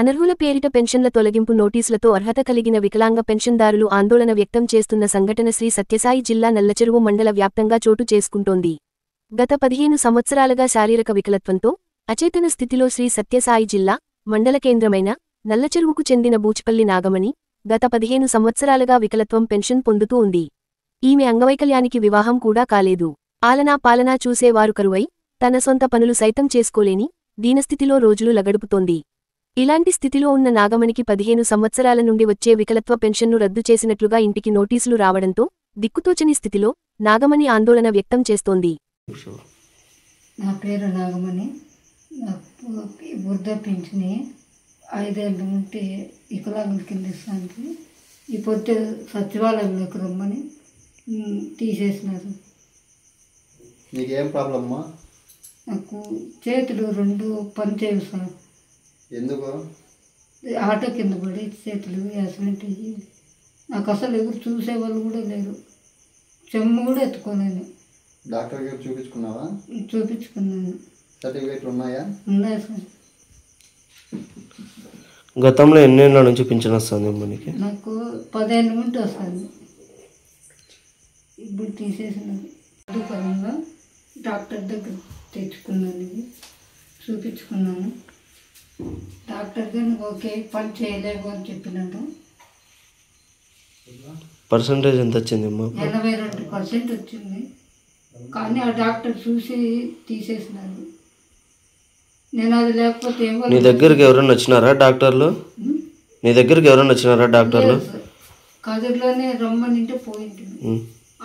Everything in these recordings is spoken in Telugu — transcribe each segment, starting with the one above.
అనర్హుల పేరిట పెన్షన్ల తొలగింపు నోటీసులతో అర్హత కలిగిన వికలాంగ పెన్షన్దారులు ఆందోళన వ్యక్తం చేస్తున్న సంఘటన శ్రీ సత్యసాయి జిల్లా నల్లచెరువు మండల వ్యాప్తంగా చోటు చేసుకుంటోంది. గత 15 సంవత్సరాలుగా శారీరక వికలత్వంతో అచేతన స్థితిలో శ్రీ సత్యసాయి జిల్లా మండల కేంద్రమైన నల్లచెరువుకు చెందిన బూచిపల్లి నాగమణి గత 15 సంవత్సరాలుగా వికలత్వం పెన్షన్ పొందుతూ ఉంది. ఈమె అంగవైకల్యానికి వివాహం కూడా కాలేదు. ఆలనా పాలనా చూసేవారు కరువై తన సొంత పనులు సైతం చేసుకోలేని దీనస్థితిలో రోజులు లగడుపుతోంది. ఇలాంటి స్థితిలో ఉన్న నాగమణికి 15 సంవత్సరాల నుండి వచ్చే వికలత్వ పెన్షన్ను రద్దు చేసినట్లుగా ఇంటికి నోటీసులు రావడంతో దిక్కుతోచని స్థితిలో నాగమణి ఆందోళన వ్యక్తం చేస్తోంది. నా పేరు నాగమణి. నాకు వృద్ధ పింఛని 5 ఏళ్ళ నుండి వికలాంగుల కింద ఇస్తానికి ఈ పొద్దు సచివాలయంలోకి రమ్మని తీసేసినారు. నీకేం ప్రాబ్లమ్మా? నాకు చేతులు 2 పనిచేయవు సార్. ఎందుకు? ఆటో కింద పడి చేతులు యాక్సిడెంట్ అయ్యి నాకు అసలు ఎవరు చూసేవాళ్ళు కూడా లేరు. చెమ్ము కూడా ఎత్తుకోలేను. డాక్టర్ గారు చూపించుకున్నావా? చూపించుకున్నాను. సర్టిఫికేట్లు ఉన్నాయా? ఉన్నాయి సార్. గతంలో ఎన్నేళ్ళ నుంచి పింఛన్ వస్తుంది మనకి? నాకు 10 ఏళ్ళ నుండి వస్తుంది. ఇప్పుడు తీసేసినారు. పరంగా డాక్టర్ దగ్గర తెచ్చుకున్నాను, ఇది చూపించుకున్నాను. డాక్టర్ గారు ఓకే పని చేయలేవు అని చెప్పినాడు. పర్సంటేజ్ ఎంత వచ్చింది అమ్మా? 82% వచ్చింది. కానీ ఆ డాక్టర్ చూసి తీసేసినారు. నేను అది లేకపోతే నీ దగ్గరికి ఎవరైనా వచ్చినారా డాక్టర్లు? కదిరిలోనే రమ్మనింటే పోయింది.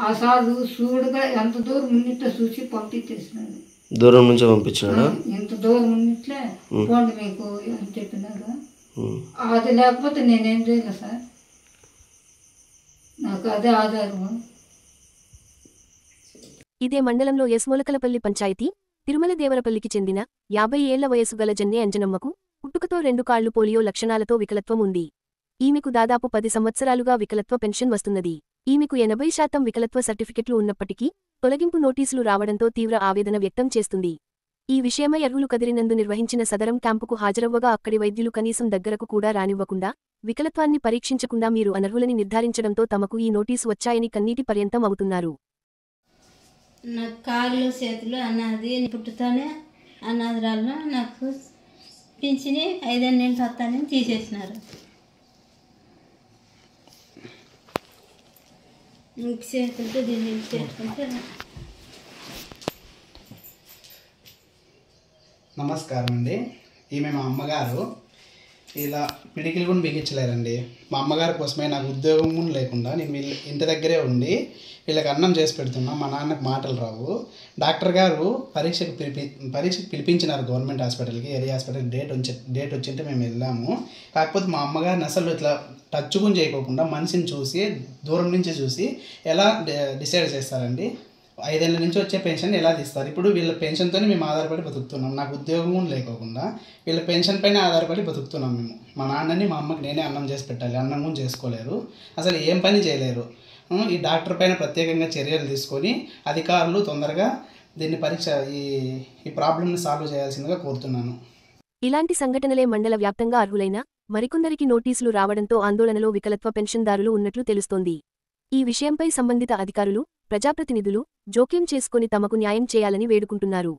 ఆ సారు చూడగా ఎంత దూరం ఉన్నట్లే చూసి పంపించేసినాడు. దూరం నుంచి పంపించినాడా? ఎంత దూరం ఉన్నట్లే పోండి మీకు అని చెప్పినారు. అది లేకపోతే నేనేం చేయలే సార్. నాకు అదే ఆధారం. ఇదే మండలంలో ఎస్మొలకలపల్లి పంచాయతీ తిరుమల దేవరపల్లికి చెందిన 50 ఏళ్ల వయసు గల జన్నే అంజనమ్మకు పుట్టుకతో 2 కాళ్లు పోలియో లక్షణాలతో వికలత్వం ఉంది. ఈమెకు దాదాపు 10 సంవత్సరాలుగా వికలత్వ పెన్షన్ వస్తున్నది. ఈమెకు 80% వికలత్వ సర్టిఫికెట్లు ఉన్నప్పటికీ తొలగింపు నోటీసులు రావడంతో తీవ్ర ఆవేదన వ్యక్తం చేస్తుంది. ఈ విషయమై అర్హులు కదిరినందు నిర్వహించిన సదరం క్యాంపుకు హాజరవ్వగా అక్కడి వైద్యులు కనీసం దగ్గరకు కూడా రానివ్వకుండా వికలత్వాన్ని పరీక్షించకుండా మీరు అనర్హులని నిర్ధారించడంతో తమకు ఈ నోటీసు వచ్చాయని కన్నీటి పర్యంతం అవుతున్నారు. నా కాళ్ళు చేతులు అన్నది పుట్టుతోనే అనాథరాల్లో నాకు పింఛని 5 ఏళ్ళ నుంచి వస్తానని తీసేసినారు. చేతులతో దీన్ని చేసుకుంటే. నమస్కారం అండి. ఈమె మా అమ్మగారు. ఇలా పిడికిలు కూడా బిగించలేరండి. మా అమ్మగారి కోసమే నాకు ఉద్యోగం లేకుండా నేను వీళ్ళ ఇంటి దగ్గరే ఉండి వీళ్ళకి అన్నం చేసి పెడుతున్నా. మా నాన్నకు మాటలు రావు. డాక్టర్ గారు పరీక్షకు పిలిపించినారు గవర్నమెంట్ హాస్పిటల్కి, ఏరియా హాస్పిటల్కి. డేట్ వచ్చింటే మేము వెళ్ళాము. కాకపోతే మా అమ్మగారిని అసలు ఇట్లా టచ్ కూడా చేయకోకుండా మనిషిని చూసి దూరం నుంచి చూసి ఎలా డిసైడ్ చేస్తారండి? 5 ఏళ్ళ నుంచి వచ్చే పెన్షన్ ఎలా తీస్తారు? ఇప్పుడు వీళ్ళ పెన్షన్తోనే మేము ఆధారపడి బతుకుతున్నాం. నాకు ఉద్యోగం లేకోకుండా వీళ్ళ పెన్షన్ పైన ఆధారపడి బతుకుతున్నాం మేము. మా నాన్నని మా అమ్మకి నేనే అన్నం చేసి పెట్టాలి. అన్నం కూడా చేసుకోలేరు, అసలు ఏం పని చేయలేరు. ఈ డాక్టర్ పైన ప్రత్యేకంగా చర్యలు తీసుకొని అధికారులు తొందరగా దీన్ని ఈ ప్రాబ్లమ్ని సాల్వ్ చేయాల్సిందిగా కోరుతున్నాను. ఇలాంటి సంఘటనలే మండల వ్యాప్తంగా అర్హులైన మరికొందరికి నోటీసులు రావడంతో ఆందోళనలో వికలత్వ పెన్షన్దారులు ఉన్నట్లు తెలుస్తోంది. ఈ విషయంపై సంబంధిత అధికారులు, ప్రజాప్రతినిధులు జోక్యం చేసుకుని తమకు న్యాయం చేయాలని వేడుకుంటున్నారు.